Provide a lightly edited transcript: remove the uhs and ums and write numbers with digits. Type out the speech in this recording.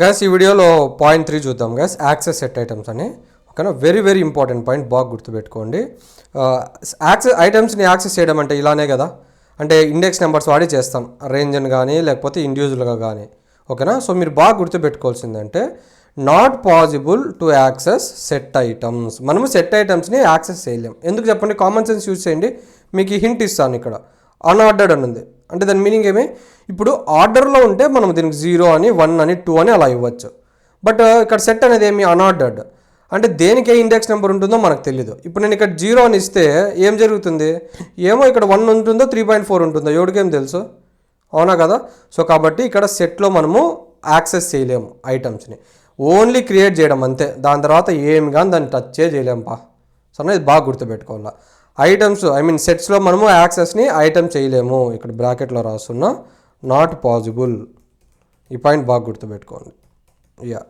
Guys ఈ వీడియోలో point 3 చూద్దాం గైస్, యాక్సెస్ సెట్ ఐటమ్స్ అని. ఓకేనా, వెరీ వెరీ ఇంపార్టెంట్ పాయింట్, బాగా గుర్తుపెట్టుకోండి. యాక్సెస్ ఐటమ్స్ని యాక్సెస్ చేయడం అంటే ఇలానే కదా, అంటే ఇండెక్స్ నెంబర్స్ వాడి చేస్తాం, రేంజ్ అని కానీ లేకపోతే ఇండివిజువల్గా కానీ. ఓకేనా, సో మీరు బాగా గుర్తుపెట్టుకోవాల్సిందంటే not possible to access set items. మనము సెట్ ఐటమ్స్ని యాక్సెస్ చేయలేం. ఎందుకు చెప్పండి, కామన్ సెన్స్ యూజ్ చేయండి. మీకు హింట్ ఇస్తాను ఇక్కడ, అన్ఆర్డర్డ్ అని ఉంది అంటే దాని మీనింగ్ ఏమి, ఇప్పుడు ఆర్డర్లో ఉంటే మనం దీనికి 0 అని 1 అని 2 అని అలా ఇవ్వచ్చు. బట్ ఇక్కడ సెట్ అనేది ఏమి అన్ఆర్డర్డ్, అంటే దేనికి ఏ ఇండెక్స్ నెంబర్ ఉంటుందో మనకు తెలియదు. ఇప్పుడు నేను ఇక్కడ 0 అని ఇస్తే ఏం జరుగుతుంది, ఏమో ఇక్కడ 1 ఉంటుందో 3.4 ఉంటుందో ఎవరికేం తెలుసు, అవునా కదా. సో కాబట్టి ఇక్కడ సెట్లో మనము యాక్సెస్ చేయలేము ఐటమ్స్ని, ఓన్లీ క్రియేట్ చేయడం అంతే. దాని తర్వాత ఏమి కానీ దాన్ని టచ్ చేయలేము పా. సో అనేది బాగా గుర్తుపెట్టుకోవాలి. ఐటమ్స్ సెట్స్లో మనము యాక్సెస్ని ఐటమ్ చేయలేము. ఇక్కడ బ్రాకెట్లో రాస్తున్నా నాట్ పాసిబుల్, ఈ పాయింట్ బాగా గుర్తుపెట్టుకోండి. యా